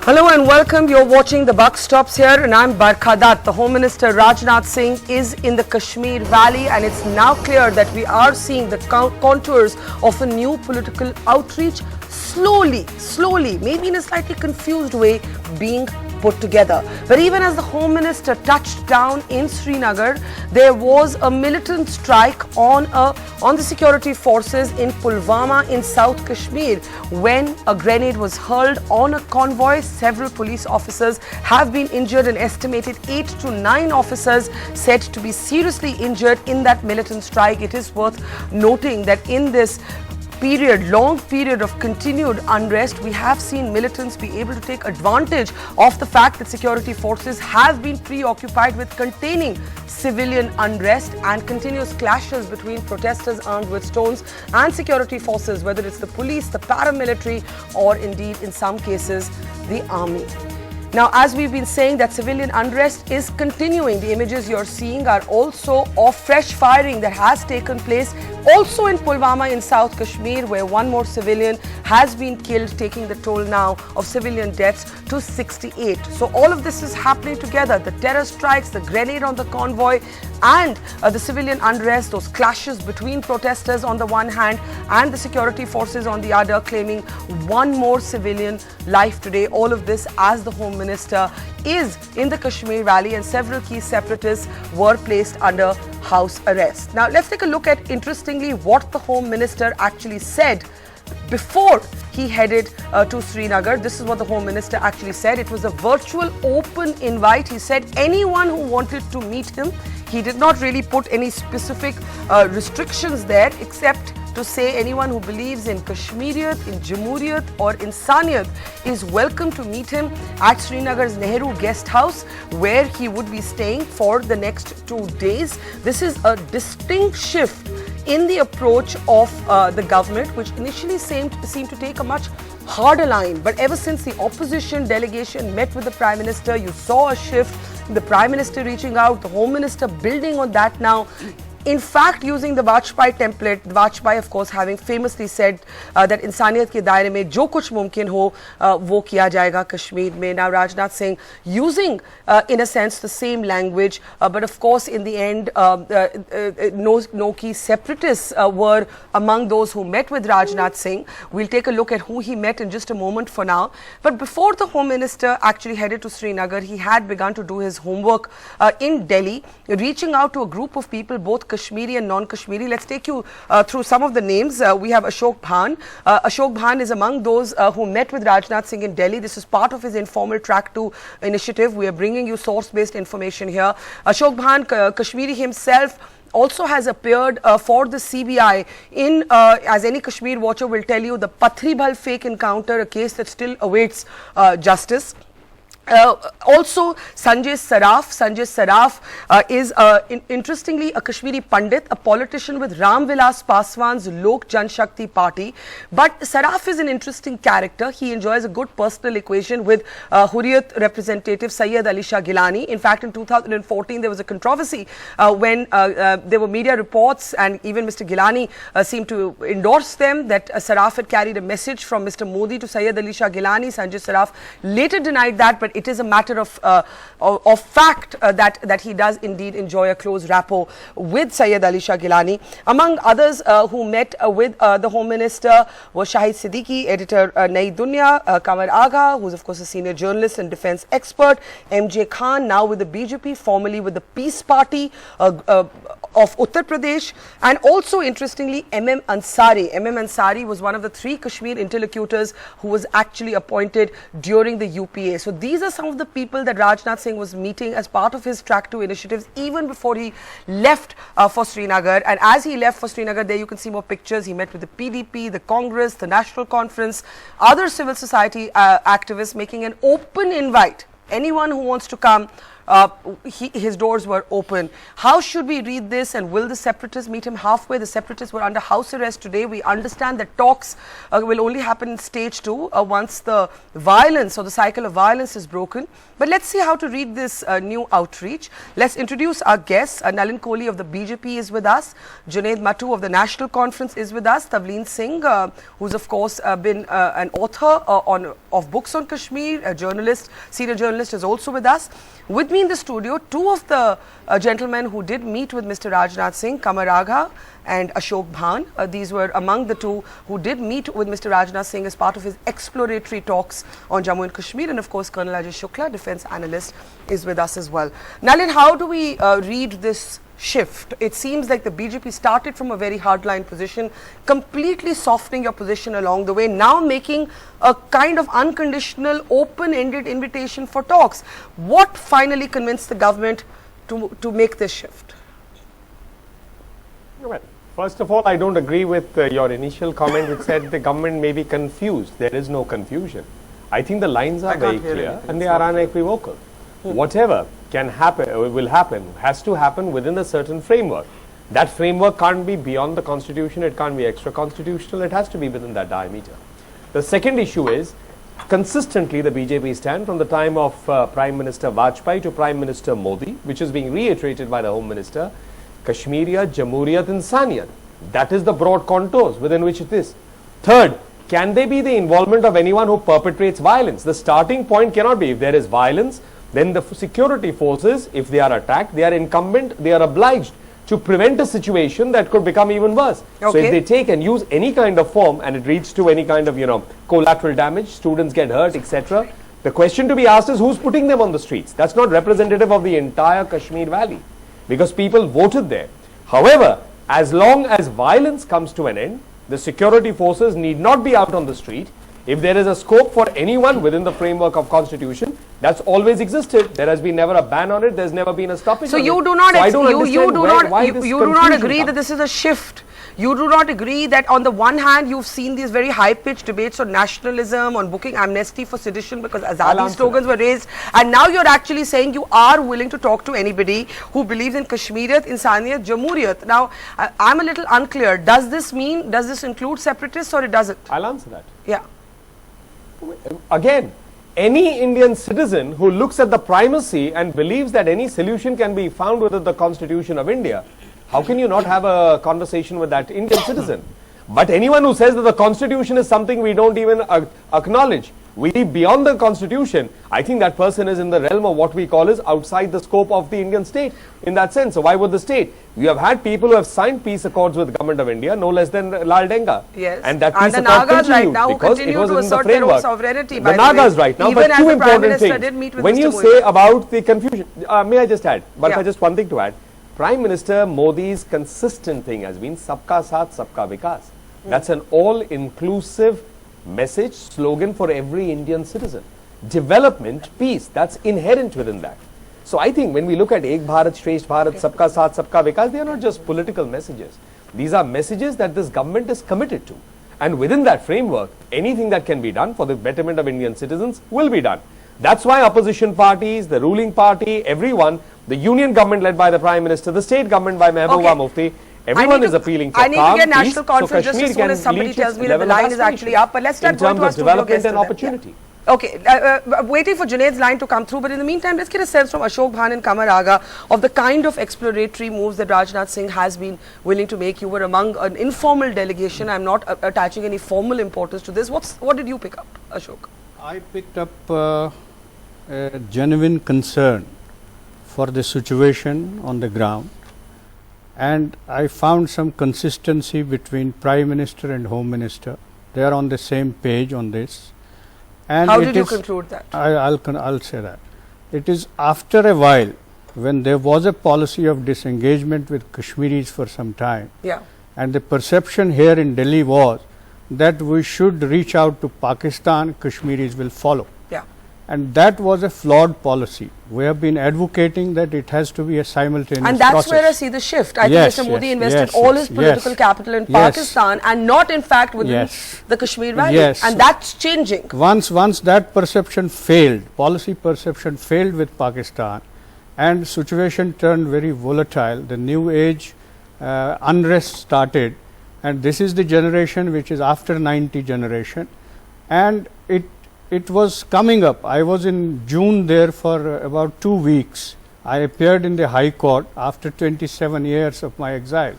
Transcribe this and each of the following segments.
Hello and welcome. You're watching The Buck Stops Here and I'm Barkhadat. The Home Minister Rajnath Singh is in the Kashmir Valley and it's now clear that we are seeing the contours of a new political outreach slowly, maybe in a slightly confused way, being put together. But even as the Home Minister touched down in Srinagar, there was a militant strike on the security forces in Pulwama in South Kashmir when a grenade was hurled on a convoy. Several police officers have been injured, an estimated 8 to 9 officers said to be seriously injured in that militant strike. It is worth noting that in this long period of continued unrest, we have seen militants be able to take advantage of the fact that security forces have been preoccupied with containing civilian unrest and continuous clashes between protesters armed with stones and security forces, whether it's the police, the paramilitary, or indeed in some cases the army. Now, as we've been saying, that civilian unrest is continuing. The images you're seeing are also of fresh firing that has taken place also in Pulwama in South Kashmir, where one more civilian has been killed, taking the toll now of civilian deaths to 68. So all of this is happening together. The terror strikes, the grenade on the convoy, and the civilian unrest, those clashes between protesters on the one hand and the security forces on the other, claiming one more civilian life today. All of this as the Home Minister is in the Kashmir Valley and several key separatists were placed under house arrest. Now let's take a look at, interestingly, what the Home Minister actually said before he headed to Srinagar. This is what the Home Minister actually said. It was a virtual open invite. He said anyone who wanted to meet him. He did not really put any specific restrictions there, except to say anyone who believes in Kashmiriyat, in jamhooriyat or insaniyat is welcome to meet him at Srinagar's Nehru guest house, where he would be staying for the next 2 days. This is a distinct shift in the approach of the government, which initially seemed to take a much harder line. But ever since the opposition delegation met with the Prime Minister, you saw a shift. The Prime Minister reaching out, the Home Minister building on that now. In fact, using the Vajpayee template, Vajpayee of course having famously said that insaniyat ke daire mein jo kuch mumkin ho wo kiya jayega Kashmir mein. Now Rajnath Singh using in a sense the same language, but of course in the end no key separatists were among those who met with Rajnath Singh. We'll take a look at who he met in just a moment for now. But before the Home Minister actually headed to Srinagar, he had begun to do his homework in Delhi, reaching out to a group of people, both Kashmiri and non-Kashmiri. Let's take you through some of the names. We have Ashok Bhan. Ashok Bhan is among those who met with Rajnath Singh in Delhi. This is part of his informal track 2 initiative. We are bringing you source-based information here. Ashok Bhan, Kashmiri himself, also has appeared for the CBI in, as any Kashmir watcher will tell you, the Pathribal fake encounter, a case that still awaits justice. Also Sanjay Saraf. Sanjay Saraf is interestingly a Kashmiri pundit, a politician with Ram Vilas Paswan's Lok Janshakti party. But Saraf is an interesting character. He enjoys a good personal equation with Hurriyat representative Syed Ali Shah Gilani. In fact, in 2014 there was a controversy when there were media reports, and even Mr. Gilani seemed to endorse them, that Saraf had carried a message from Mr. Modi to Syed Ali Shah Gilani. Sanjay Saraf later denied that, but it is a matter of fact that he does indeed enjoy a close rapport with Syed Ali Shah Gilani. Among others who met with the Home Minister was Shahid Siddiqui, editor Nai Dunya, Kamar Agha, who is of course a senior journalist and defense expert, MJ Khan, now with the BJP, formerly with the Peace Party of Uttar Pradesh, and also interestingly MM Ansari. MM Ansari was one of the 3 Kashmir interlocutors who was actually appointed during the UPA. So these are some of the people that Rajnath Singh was meeting as part of his track 2 initiatives even before he left for Srinagar. And as he left for Srinagar, there you can see more pictures. He met with the PDP, the Congress, the National Conference, other civil society activists, making an open invite. Anyone who wants to come his doors were open. How should we read this, and will the separatists meet him halfway? The separatists were under house arrest today. We understand that talks will only happen in stage 2 once the violence or the cycle of violence is broken. But let's see how to read this new outreach. Let's introduce our guests. Nalin Kohli of the BJP is with us. Junaid Mattu of the National Conference is with us. Tavleen Singh, who's of course been an author of books on Kashmir, a journalist, senior journalist, is also with us. With me in the studio, two of the gentlemen who did meet with Mr. Rajnath Singh, Kamar Agha and Ashok Bhan. These were among the two who did meet with Mr. Rajnath Singh as part of his exploratory talks on Jammu and Kashmir. And of course, Colonel Ajay Shukla, defense analyst, is with us as well. Nalin, how do we read this shift? It seems like the BJP started from a very hardline position, completely softening your position along the way, now making a kind of unconditional, open-ended invitation for talks. What finally convinced the government to make this shift? Well, first of all, I don't agree with your initial comment which said the government may be confused. There is no confusion. I think the lines are very clear and they are unequivocal. Whatever can happen, will happen, has to happen within a certain framework. That framework can't be beyond the constitution, it can't be extra constitutional, it has to be within that diameter. The second issue is, consistently the BJP stand from the time of Prime Minister Vajpayee to Prime Minister Modi, which is being reiterated by the Home Minister, Kashmiriyat, jamhooriyat, insaniyat. That is the broad contours within which it is. Third, can there be the involvement of anyone who perpetrates violence? The starting point cannot be, if there is violence, then the security forces, if they are attacked, they are incumbent, they are obliged to prevent a situation that could become even worse. Okay. So if they take and use any kind of form and it leads to any kind of, collateral damage, students get hurt, etc., the question to be asked is who's putting them on the streets? That's not representative of the entire Kashmir Valley, because people voted there. However, as long as violence comes to an end, the security forces need not be out on the street. If there is a scope for anyone within the framework of constitution, that's always existed. There has been never a ban on it. There's never been a stoppage. So you do not, you do not agree that this is a shift. You do not agree that on the one hand you've seen these very high-pitched debates on nationalism, on booking amnesty for sedition because Azadi slogans were raised, and now you're actually saying you are willing to talk to anybody who believes in Kashmiriyat, insaniyat, jamhooriyat. Now, I'm a little unclear. Does this include separatists or it doesn't? I'll answer that. Yeah. Again, any Indian citizen who looks at the primacy and believes that any solution can be found within the Constitution of India, how can you not have a conversation with that Indian citizen? But anyone who says that the Constitution is something we don't even acknowledge, we live beyond the Constitution, I think that person is in the realm of what we call is outside the scope of the Indian state in that sense. So why would the state? You have had people who have signed peace accords with the government of India, no less than Lal Denga. Yes. And that peace accord Nagas right continued now because it was in the framework. Sovereignty, the Nagas right now, but two important things. When you say about the confusion, may I just add, but just one thing to add. Prime Minister Modi's consistent thing has been Sabka Saath, Sabka Vikas. That's an all-inclusive message, slogan for every Indian citizen. Development, peace, that's inherent within that. So I think when we look at Ek Bharat, Shresth Bharat, Sabka Saath, Sabka Vikas, they are not just political messages. These are messages that this government is committed to. And within that framework, anything that can be done for the betterment of Indian citizens will be done. That's why opposition parties, the ruling party, everyone, the union government led by the Prime Minister, the state government by Mehbooba Mufti, everyone is appealing for calm, peace. I need to get National Conference just as soon as somebody tells me that the line is actually up. But let's start going to our development and opportunity. Yeah. Okay, waiting for Junaid's line to come through, but in the meantime, let's get a sense from Ashok Bhan and Kamar Agha of the kind of exploratory moves that Rajnath Singh has been willing to make. You were among an informal delegation. I'm not attaching any formal importance to this. What did you pick up, Ashok? I picked up a genuine concern for the situation on the ground, and I found some consistency between Prime Minister and Home Minister. They are on the same page on this. And how did you conclude that? I'll say that. It is after a while, when there was a policy of disengagement with Kashmiris for some time, and the perception here in Delhi was that we should reach out to Pakistan, Kashmiris will follow. And that was a flawed policy. We have been advocating that it has to be a simultaneous and that's process. Where I see the shift. I think Mr. Modi invested all his political capital in Pakistan and not in fact within the Kashmir Valley. And that's changing. Once that perception failed, policy perception failed with Pakistan, and situation turned very volatile. The new age unrest started, and this is the generation which is after 90 generation, and it was coming up. I was in June there for about 2 weeks. I appeared in the High Court after 27 years of my exile,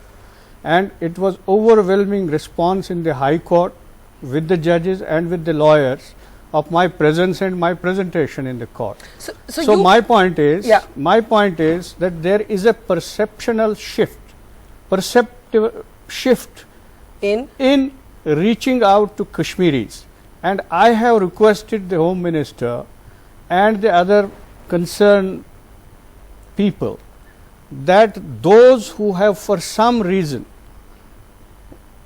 and it was overwhelming response in the High Court with the judges and with the lawyers of my presence and my presentation in the court. So my point is that there is a perceptive shift in reaching out to Kashmiris, and I have requested the Home Minister and the other concerned people that those who have for some reason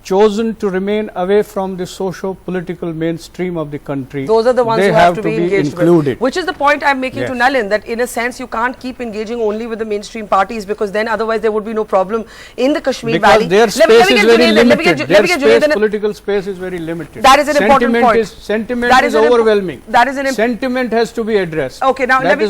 chosen to remain away from the socio-political mainstream of the country, those are the ones who have to be engaged included. Which is the point I'm making to Nalin, that in a sense you can't keep engaging only with the mainstream parties, because then otherwise there would be no problem in the Kashmir Valley. Their space is very limited. Their political space is very limited. That is an important point. Sentiment is overwhelming. That is an sentiment has to be addressed. Okay, now let me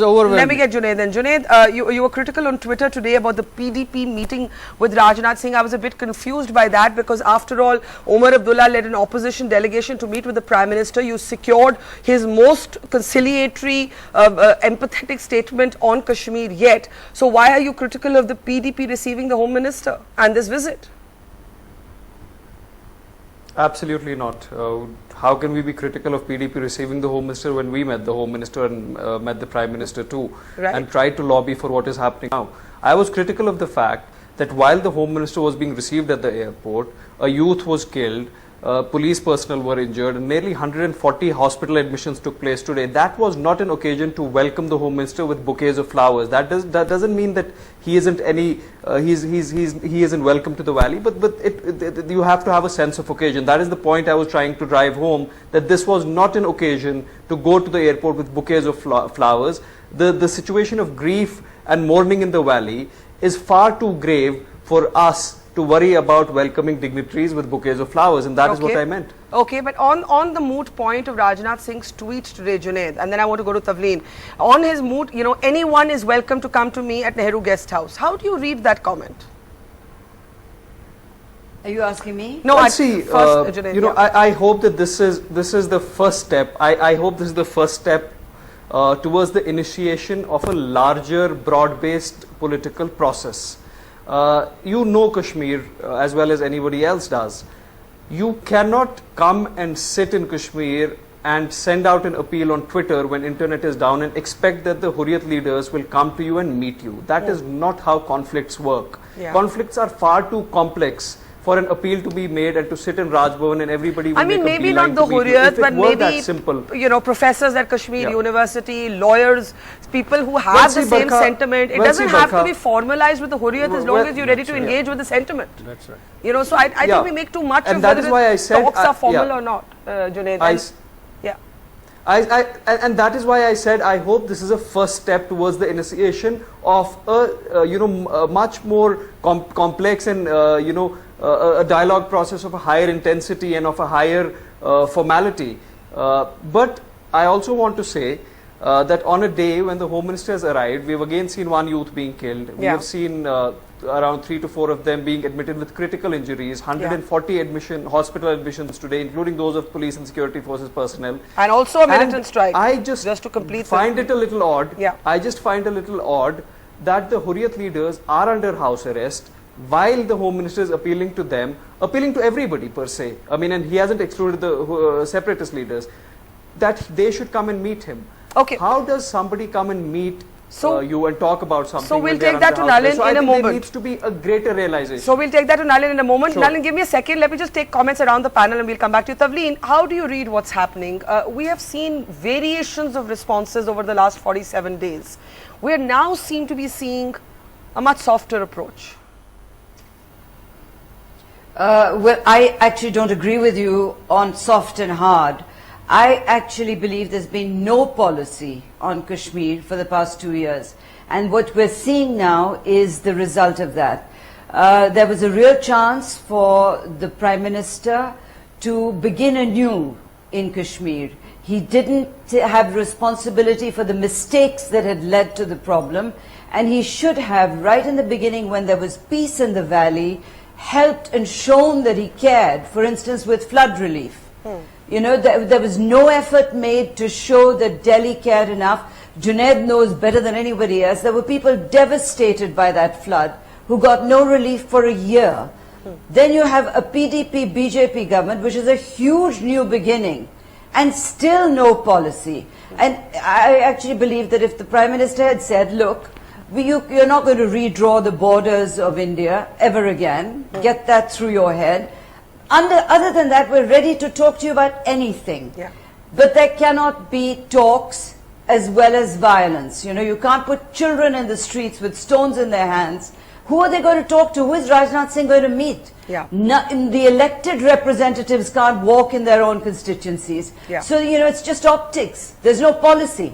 get Junaid then. Junaid, you were critical on Twitter today about the PDP meeting with Rajnath Singh. I was a bit confused by that, because after all, Omar Abdullah led an opposition delegation to meet with the Prime Minister. You secured his most conciliatory, empathetic statement on Kashmir yet. So why are you critical of the PDP receiving the Home Minister and this visit? Absolutely not. How can we be critical of PDP receiving the Home Minister when we met the Home Minister and met the Prime Minister too, and tried to lobby for what is happening now? I was critical of the fact that while the Home Minister was being received at the airport, a youth was killed, police personnel were injured, and nearly 140 hospital admissions took place today. That was not an occasion to welcome the Home Minister with bouquets of flowers. That doesn't mean that he isn't he isn't welcome to the valley, but you have to have a sense of occasion. That is the point I was trying to drive home, that this was not an occasion to go to the airport with bouquets of flowers. The situation of grief and mourning in the valley is far too grave for us to worry about welcoming dignitaries with bouquets of flowers, and that is what I meant. Okay, but on the moot point of Rajnath Singh's tweet today, Junaid, and then I want to go to Tavleen. On his moot, anyone is welcome to come to me at Nehru Guest House. How do you read that comment? Are you asking me? No, Junaid, I hope that this is the first step. I hope this is the first step towards the initiation of a larger, broad-based political process. You know Kashmir as well as anybody else does. You cannot come and sit in Kashmir and send out an appeal on Twitter when internet is down and expect that the Hurriyat leaders will come to you and meet you. That is not how conflicts work. Conflicts are far too complex for an appeal to be made and to sit in Rajbhavan and everybody will maybe not the Hurriyat, but maybe simple. Professors at Kashmir University, lawyers, people who have the same sentiment. It doesn't have to be formalized with the Hurriyat as long as you're ready to engage with the sentiment. That's right. So I think we make too much of whether talks are formal or not, Junaid. And that is why I said I hope this is a first step towards the initiation of a much more complex and a dialogue process of a higher intensity and of a higher formality. But I also want to say that on a day when the Home Minister has arrived, we have again seen one youth being killed. We have seen around 3 to 4 of them being admitted with critical injuries, 140 hospital admissions today, including those of police and security forces personnel. And also a militant strike. I just to complete find it a little odd. I just find a little odd that the Hurriyat leaders are under house arrest while the Home Minister is appealing to them, appealing to everybody per se. And he hasn't excluded the separatist leaders, that they should come and meet him. Okay. How does somebody come and meet you and talk about something? So we'll take that to Nalin in a moment. There needs to be a greater realization. So we'll take that to Nalin in a moment. Sure. Nalin, give me a second. Let me just take comments around the panel and we'll come back to you. Tavleen, how do you read what's happening? We have seen variations of responses over the last 47 days. We now seem to be seeing a much softer approach. Well, I actually don't agree with you on soft and hard. I actually believe there's been no policy on Kashmir for the past 2 years. And what we're seeing now is the result of that. There was a real chance for the Prime Minister to begin anew in Kashmir. He didn't have responsibility for the mistakes that had led to the problem. And he should have, right in the beginning when there was peace in the valley, helped and shown that he cared, for instance with flood relief. You know, there was no effort made to show that Delhi cared enough. Junaid knows better than anybody else. There were people devastated by that flood who got no relief for a year. Then you have a PDP, BJP government, which is a huge new beginning, and still no policy. And I actually believe that if the Prime Minister had said, look, you're not going to redraw the borders of India ever again, get that through your head. Other than that, we're ready to talk to you about anything. Yeah. But there cannot be talks as well as violence. You know, you can't put children in the streets with stones in their hands. Who are they going to talk to? Who is Rajnath Singh going to meet? Yeah. The elected representatives can't walk in their own constituencies. Yeah. So, you know, it's just optics. There's no policy.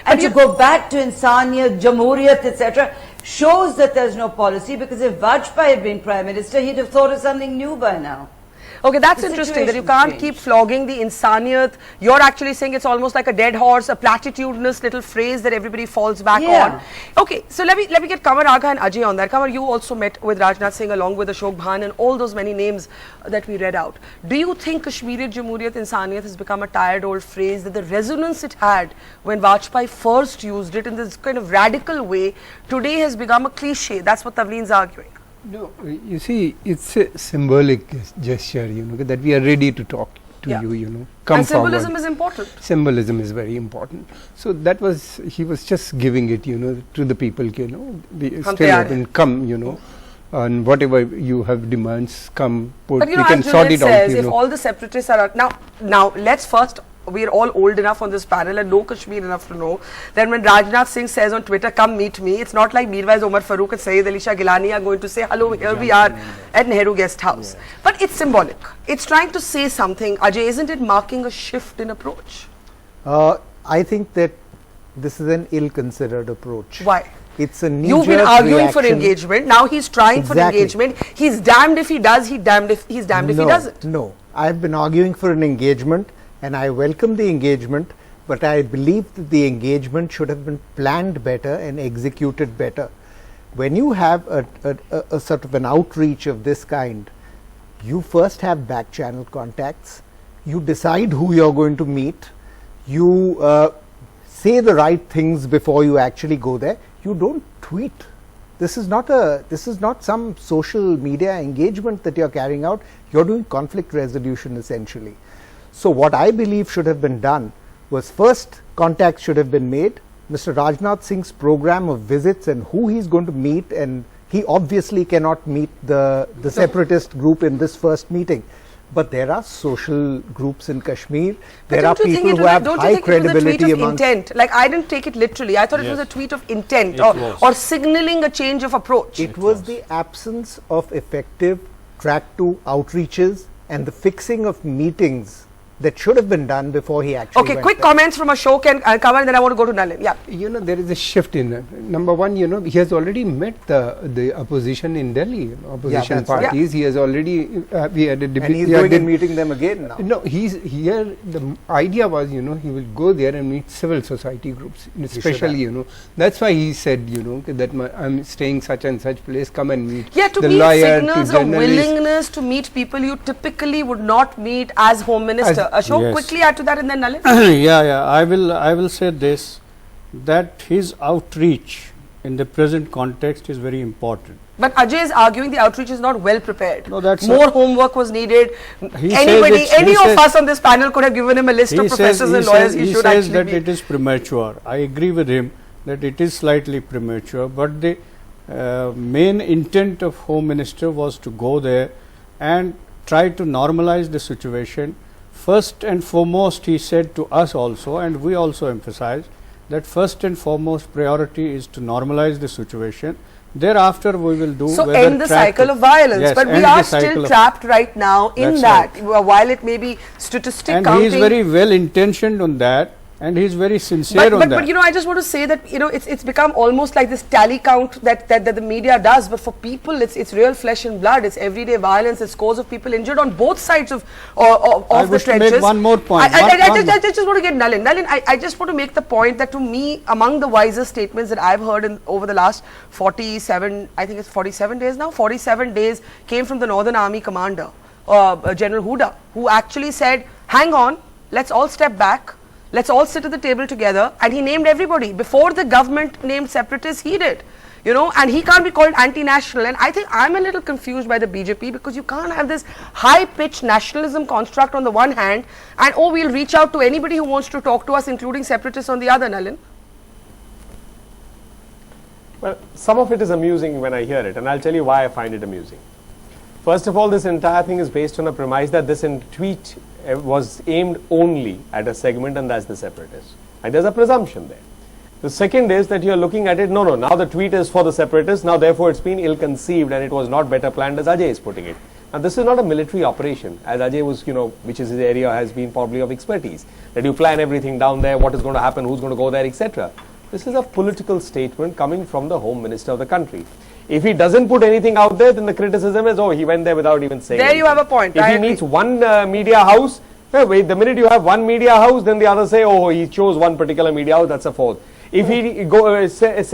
And to go back to insaniyat, jamhooriyat, etc., shows that there's no policy, because if Vajpayee had been Prime Minister, he'd have thought of something new by now. Okay, that's interesting that you can't keep flogging the insaniyat. You're actually saying it's almost like a dead horse, a platitudinous little phrase that everybody falls back on. Okay, so let me get Kamar Agha and Ajay on that. Kamar, you also met with Rajnath Singh along with Ashok Bhan and all those many names that we read out. Do you think Kashmiriyat, Jamhooriyat, insaniyat has become a tired old phrase, that the resonance it had when Vajpayee first used it in this kind of radical way today has become a cliche? That's what Tavleen's arguing. No, you see, it's a symbolic gesture, you know, that we are ready to talk to you, you know. Come and symbolism forward. Is important. Symbolism is very important. So that was, he was just giving it, you know, to the people, you know, still open, come, you know, and whatever you have demands, come, put, but you we know, can sort it out, you if know. all the separatists are, now let's first, we're all old enough on this panel and know Kashmir enough to know that when Rajnath Singh says on Twitter, come meet me, it's not like Mirwais Omar Farooq and Syed Ali Shah Gilani are going to say, hello, here we are at Nehru Guest House. But it's symbolic. It's trying to say something. Ajay, isn't it marking a shift in approach? I think that this is an ill-considered approach. Why? It's a knee-jerk You've been arguing reaction. for engagement. Now he's trying for engagement. He's damned if he does, he's damned if he doesn't. No, I've been arguing for an engagement, and I welcome the engagement, but I believe that the engagement should have been planned better and executed better. When you have a sort of an outreach of this kind, you first have back channel contacts, you decide who you're going to meet, you say the right things before you actually go there. You don't tweet. This is not some social media engagement that you're carrying out. You're doing conflict resolution essentially. So what I believe should have been done was, first contacts should have been made. Mr. Rajnath Singh's program of visits and who he's going to meet, and he obviously cannot meet the separatist group in this first meeting. But there are social groups in Kashmir. There are people who have high credibility among. Intent? Like, I didn't take it literally. I thought it was a tweet of intent or signaling a change of approach. It was the absence of effective track to outreaches and the fixing of meetings that should have been done before he actually went quick there. Comments from Ashok and Kamar, and then I want to go to Nalin. Yeah. You know, there is a shift in that. Number one, you know, he has already met the opposition in Delhi, you know, opposition parties. He has already, we had a debate. And he's going and meeting them again now. No, he's here, the idea was, you know, he will go there and meet civil society groups, especially, you know. That's why he said, you know, that I'm staying such and such place, come and meet. Yeah, to the meet lawyer, signals to of willingness to meet people you typically would not meet as Home Minister. Ashok, quickly add to that and then Nalin. I will say this, that his outreach in the present context is very important. But Ajay is arguing the outreach is not well prepared. No, that's more homework was needed. Any of us on this panel could have given him a list of professors and lawyers he says that it is premature. I agree with him that it is slightly premature, but the main intent of Home Minister was to go there and try to normalize the situation. First and foremost, he said to us also, and we also emphasized, that first and foremost priority is to normalize the situation. Thereafter, we will do. So end the cycle of violence. Yes, but we are still trapped right now in that. While it may be statistic counting. And he is very well intentioned on that. And he's very sincere on that. But you know, I just want to say that, you know, it's become almost like this tally count that the media does, but for people it's real flesh and blood. It's everyday violence. It's scores of people injured on both sides of the trenches. Make one more point. I just want to get Nalin. Nalin, I just want to make the point that to me, among the wisest statements that I've heard over the last 47, I think it's 47 days now, 47 days came from the Northern Army commander, General Huda, who actually said, hang on, let's all step back. Let's all sit at the table together, and he named everybody. Before the government named separatists, he did, you know, and he can't be called anti-national. And I think I'm a little confused by the BJP, because you can't have this high-pitched nationalism construct on the one hand, and oh, we'll reach out to anybody who wants to talk to us, including separatists on the other, Nalin. Well, some of it is amusing when I hear it, and I'll tell you why I find it amusing. First of all, this entire thing is based on a premise that this tweet was aimed only at a segment, and that's the separatists. And there's a presumption there. The second is that you're looking at it, no, now the tweet is for the separatists, now therefore it's been ill-conceived and it was not better planned, as Ajay is putting it. Now this is not a military operation, as Ajay was, you know, which is his area, has been probably of expertise, that you plan everything down there, what is going to happen, who's going to go there, etc. This is a political statement coming from the Home Minister of the country. If he doesn't put anything out there, then the criticism is, oh, he went there without even saying anything. You have a point. If he meets one media house, wait, the minute you have one media house, then the other say, oh, he chose one particular media house, that's a fourth. If he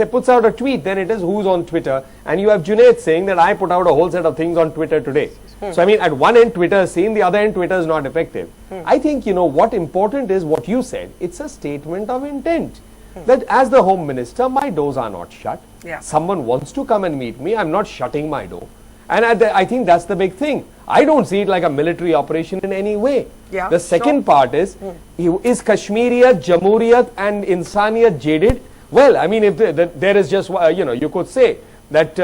puts out a tweet, then it is who's on Twitter, and you have Junaid saying that I put out a whole set of things on Twitter today. So I mean, at one end Twitter is seen, the other end Twitter is not effective. I think, you know, what important is what you said. It's a statement of intent. That as the Home Minister, my doors are not shut. Someone wants to come and meet me, I'm not shutting my door. And I think that's the big thing. I don't see it like a military operation in any way. The second part is Kashmiriyat, jamhooriyat and insaniyat jaded? Well, I mean, if there is just, you know, you could say that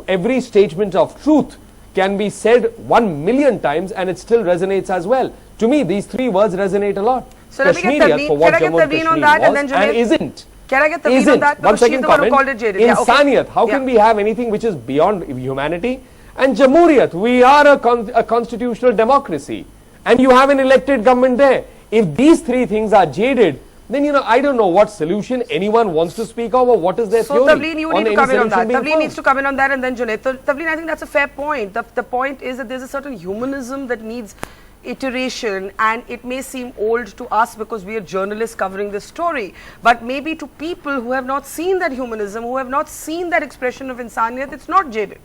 every statement of truth can be said 1 million times and it still resonates as well. To me, these three words resonate a lot. So let me get Taveen on that, and then Junaid. And isn't. Can I get Taveen on that? One second comment. Insaniyat, how can we have anything which is beyond humanity? And jamhooriyat, we are a constitutional democracy. And you have an elected government there. If these three things are jaded, then, you know, I don't know what solution anyone wants to speak of, or what is their theory. So Tavleen, you need to come in on that. Tavleen needs to come in on that, and then Junaid. Tavleen, I think that's a fair point. The point is that there's a certain humanism that needs iteration, and it may seem old to us because we are journalists covering this story, but maybe to people who have not seen that humanism, who have not seen that expression of insaniyat, it's not jaded.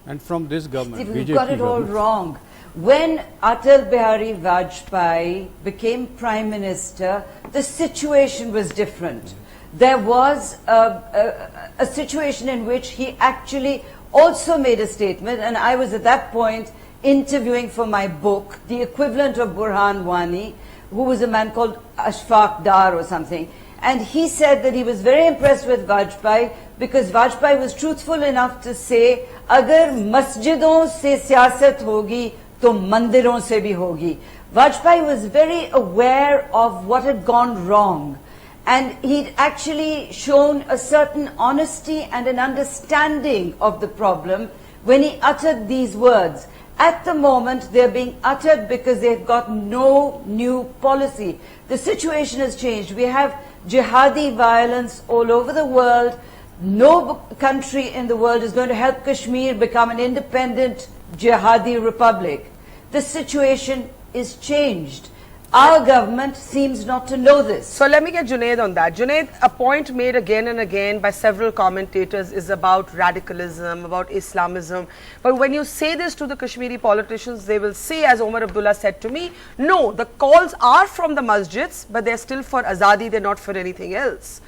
And from this government, you've got it all wrong. When Atal Bihari Vajpayee became Prime Minister, the situation was different. There was a situation in which he actually also made a statement, and I was at that point interviewing for my book the equivalent of Burhan Wani, who was a man called Ashfaq Dar or something, and he said that he was very impressed with Vajpayee because Vajpayee was truthful enough to say, agar masjidon se siyasat hogi to mandiron se bhi hogi. Vajpayee was very aware of what had gone wrong, and he'd actually shown a certain honesty and an understanding of the problem when he uttered these words. At the moment, they're being uttered because they've got no new policy. The situation has changed. We have jihadi violence all over the world. No country in the world is going to help Kashmir become an independent jihadi republic. The situation is changed. Our government seems not to know this. So let me get Junaid on that. Junaid, a point made again and again by several commentators is about radicalism, about Islamism. But when you say this to the Kashmiri politicians, they will say, as Omar Abdullah said to me, no, the calls are from the masjids, but they're still for azadi, they're not for anything else.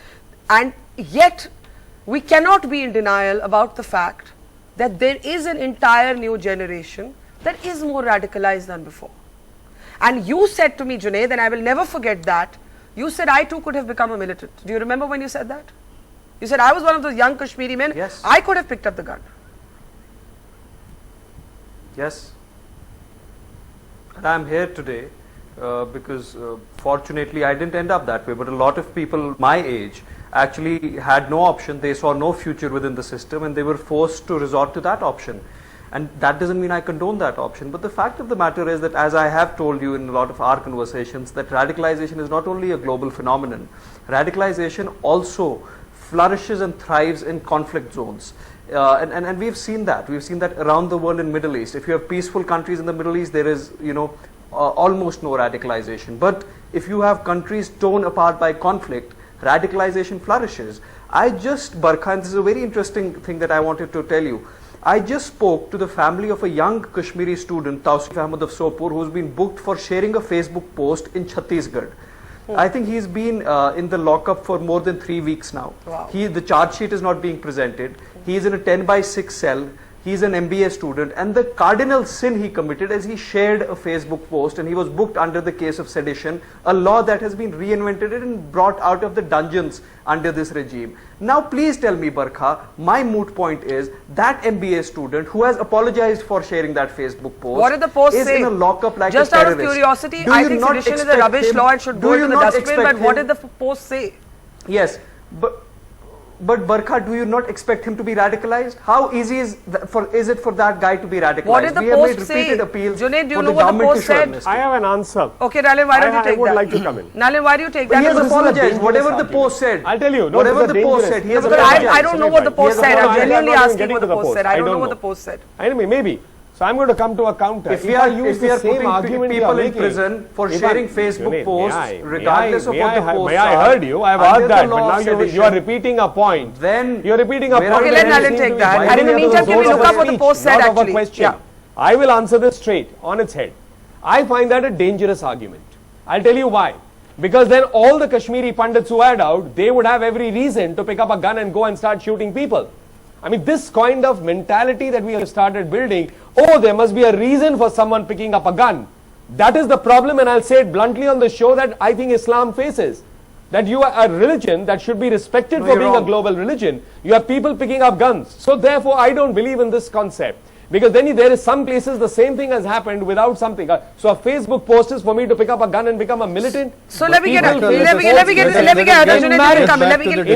And yet, we cannot be in denial about the fact that there is an entire new generation that is more radicalized than before. And you said to me, Junaid, and I will never forget that, you said I too could have become a militant. Do you remember when you said that? You said I was one of those young Kashmiri men. Yes. I could have picked up the gun. Yes. And I'm here today because fortunately I didn't end up that way, but a lot of people my age actually had no option. They saw no future within the system and they were forced to resort to that option. And that doesn't mean I condone that option. But the fact of the matter is that, as I have told you in a lot of our conversations, that radicalization is not only a global phenomenon, radicalization also flourishes and thrives in conflict zones. And we've seen that. We've seen that around the world in Middle East. If you have peaceful countries in the Middle East, there is, almost no radicalization. But if you have countries torn apart by conflict, radicalization flourishes. Barkha, and this is a very interesting thing that I wanted to tell you. I just spoke to the family of a young Kashmiri student, Tausif Ahmed of Sopur, who's been booked for sharing a Facebook post in Chhattisgarh. I think he's been in the lockup for more than 3 weeks now. Wow. The charge sheet is not being presented. He is in a 10/6 cell. He's an MBA student, and the cardinal sin he committed is he shared a Facebook post, and he was booked under the case of sedition, a law that has been reinvented and brought out of the dungeons under this regime. Now please tell me, Barkha, my moot point is that MBA student who has apologized for sharing that Facebook post, what did the post is say? in a lockup like just a terrorist. Out of curiosity, Do I you think not sedition is a expect rubbish him- law and should do go you into the not dustbin, expect but what him- did the post say? Yes, but Barkha, do you not expect him to be radicalized? How easy is it for that guy to be radicalized? What did the we have post made say? repeated appeals Junaid, do you for know the what the government post to show said? amnesty. I have an answer. Okay, Nalin, why don't you take I would that? like to come in. Nalin, why do you take But that? he has This is a apologized, dangerous whatever the argument. post said. I'll tell you, no, whatever this is the a post dangerous- said, he has Because apologized. I don't know what the post He has said. I'm apologized. genuinely I'm not even asking getting what the to the post post. said. I I don't know don't what the know. post said. Anyway, maybe. So I'm going to come to a counter. If we are use putting the same argument people you are in prison for if sharing I- Facebook Junaid, posts, regardless of what the posts may I are, heard you? I've under heard the that, law but now of you are sedition, repeating a point. then You're repeating a where point. are Okay, we let going Nalin to take be that. violating And in the the meantime, can we zone look of up what the speech? post said Not of a actually? question. Yeah. I will answer this straight on its head. I find that a dangerous argument. I'll tell you why. Because then all the Kashmiri pundits who had out, they would have every reason to pick up a gun and go and start shooting people. I mean, this kind of mentality that we have started building, oh, there must be a reason for someone picking up a gun. That is the problem, and I'll say it bluntly on the show that I think Islam faces. That you are a religion that should be respected for being a global religion. You have people picking up guns. So therefore, I don't believe in this concept. Because then there is some places the same thing has happened without something. So a Facebook post is for me to pick up a gun and become a militant. So let me get Let me In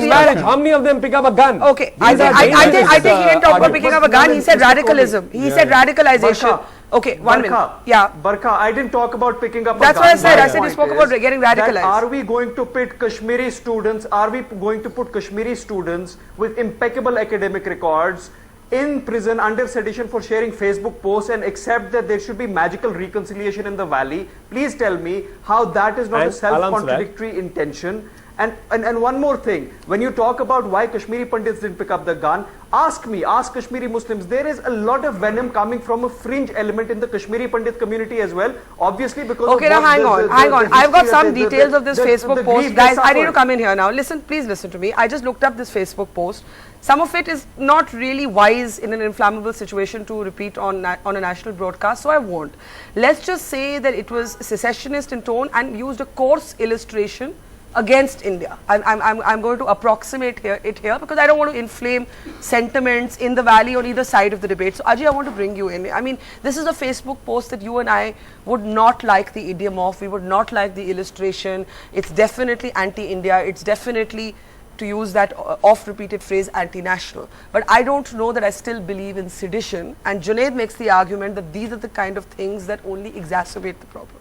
marriage, how many of them pick up a gun? Okay, These are I dangerous, think he didn't talk about picking up a gun. He said Mr. radicalism. He said radicalization. Barkha, Okay, 1 minute. Barkha, Yeah. Barkha, I didn't talk about picking up That's a what gun. I said. My I said you point spoke is about getting that radicalized. Are we going to pit Kashmiri students, are we going to put Kashmiri students with impeccable academic records in prison under sedition for sharing Facebook posts and accept that there should be magical reconciliation in the valley? Please tell me how that is not And a self-contradictory intention. And one more thing, when you talk about why Kashmiri Pandits didn't pick up the gun, ask Kashmiri Muslims. There is a lot of venom coming from a fringe element in the Kashmiri Pandit community as well, obviously because Okay, of now what hang on. I've got some details of this Facebook the post. grief they Guys, I need to suffered. come in here now. Listen, please listen to me. I just looked up this Facebook post. Some of it is not really wise in an inflammable situation to repeat on a national broadcast, so I won't. Let's just say that it was secessionist in tone and used a coarse illustration against India. I'm going to approximate it here because I don't want to inflame sentiments in the valley on either side of the debate. So Ajay, I want to bring you in. I mean, this is a Facebook post that you and I would not like the idiom of. We would not like the illustration. It's definitely anti-India. It's definitely, to use that oft-repeated phrase, anti-national. But I don't know that I still believe in sedition. And Junaid makes the argument that these are the kind of things that only exacerbate the problem.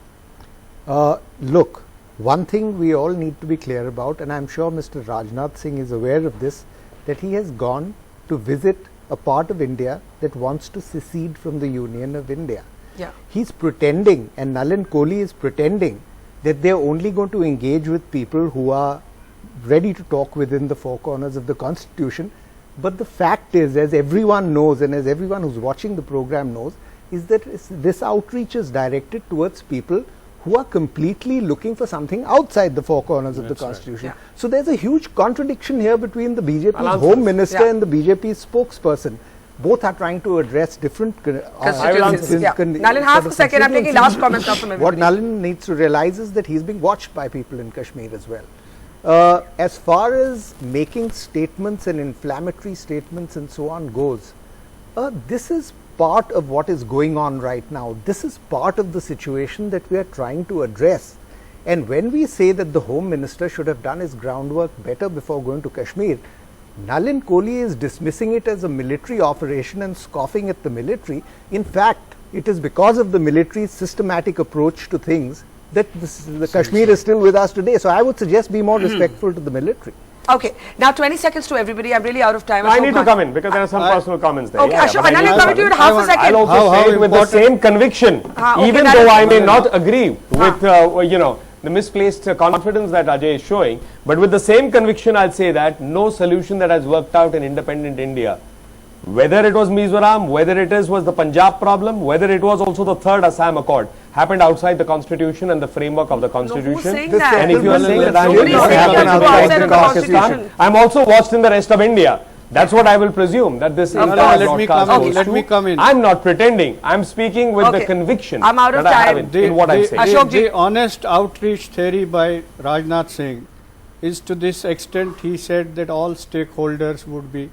Look, one thing we all need to be clear about, and I'm sure Mr. Rajnath Singh is aware of this, that he has gone to visit a part of India that wants to secede from the Union of India. Yeah. He's pretending, and Nalin Kohli is pretending, that they're only going to engage with people who are ready to talk within the four corners of the Constitution. But the fact is, as everyone knows and as everyone who's watching the program knows, is that this outreach is directed towards people who are completely looking for something outside the four corners of the Constitution. Right. Yeah. So there's a huge contradiction here between the BJP's I'll answer Home this. Minister Yeah. and the BJP's spokesperson. Both are trying to address different Constituencies. Yeah. Nalin, half a second. I'm taking last comments now from What everybody. Nalin needs to realize is that he's being watched by people in Kashmir as well. As far as making statements and inflammatory statements and so on goes, this is part of what is going on right now. This is part of the situation that we are trying to address. And when we say that the Home Minister should have done his groundwork better before going to Kashmir, Nalin Kohli is dismissing it as a military operation and scoffing at the military. In fact, it is because of the military's systematic approach to things that the Kashmir is still with us today. So I would suggest be more respectful to the military. Okay, now 20 seconds to everybody. I'm really out of time. I need to come in because there are some personal comments there. Okay, Ashok, and I'll come to you in half a second. I'll also say it with the same conviction, even though I may not agree with, the misplaced confidence that Ajay is showing, but with the same conviction, I'll say that no solution that has worked out in independent India, whether it was Mizoram, whether it was the Punjab problem, whether it was also the third Assam Accord, happened outside the constitution and the framework of the constitution. No, who's saying that? And if you are saying that I'm Nobody's saying that outside of the constitution. I'm also watched in the rest of India. That's what I will presume, that this let me come in. I'm not pretending. I'm speaking with the conviction I'm out of that I time. have in what I'm saying. The honest outreach theory by Rajnath Singh is to this extent. He said that all stakeholders would be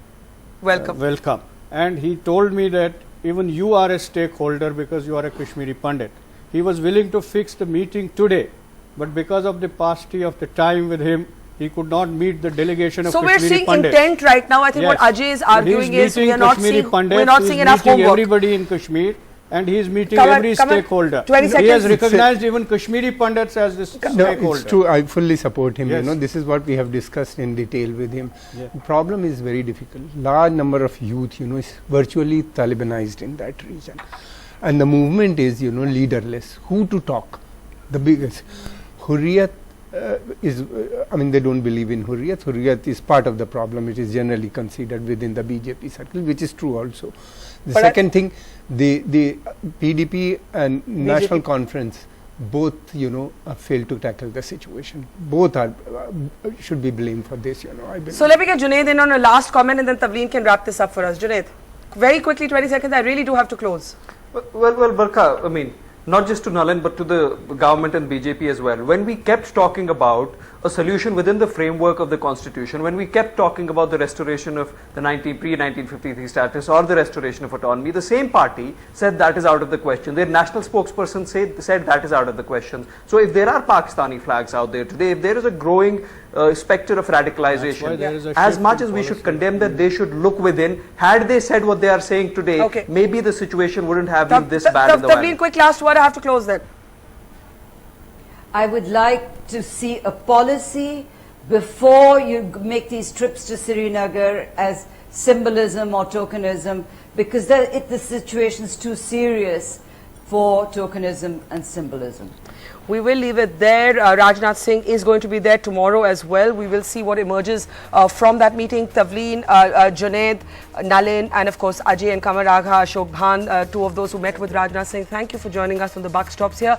welcome. And he told me that even you are a stakeholder because you are a Kashmiri pundit. He was willing to fix the meeting today, but because of the paucity of the time with him, he could not meet the delegation of Kashmiri pundits. So we're seeing intent right now. I think what Ajay is arguing is we are not seeing enough homework. Everybody in Kashmir, and he is meeting every stakeholder. 20 seconds. He has recognized even Kashmiri pundits as the stakeholder. No, it's true. I fully support him. You know, this is what we have discussed in detail with him. The problem is very difficult. Large number of youth, is virtually Talibanized in that region, and the movement is, leaderless. Who to talk? The biggest Hurriyat is. They don't believe in Hurriyat. Hurriyat is part of the problem. It is generally considered within the BJP circle, which is true also. The second thing, the PDP and National Conference both, failed to tackle the situation. Both are should be blamed for this. So let me get Junaid in on a last comment, and then Tavleen can wrap this up for us. Junaid, very quickly, 20 seconds. I really do have to close. Well, Barkha, not just to Nalin but to the government and BJP as well. When we kept talking about a solution within the framework of the constitution, when we kept talking about the restoration of the pre-1953 status or the restoration of autonomy, the same party said that is out of the question. Their national spokesperson said that is out of the question. So if there are Pakistani flags out there today, if there is a growing spectre of radicalization, as much as we should condemn that, they should look within. Had they said what they are saying today, maybe the situation wouldn't have been this bad in the Tavleen, quick last word. I have to close then. I would like to see a policy before you make these trips to Srinagar as symbolism or tokenism, because the situation is too serious for tokenism and symbolism. We will leave it there. Rajnath Singh is going to be there tomorrow as well. We will see what emerges from that meeting. Tavleen, Junaid, Nalin, and of course Ajay and Kamaragha, Ashok Bhan, two of those who met with Rajnath Singh. Thank you for joining us on the Buck Stops here.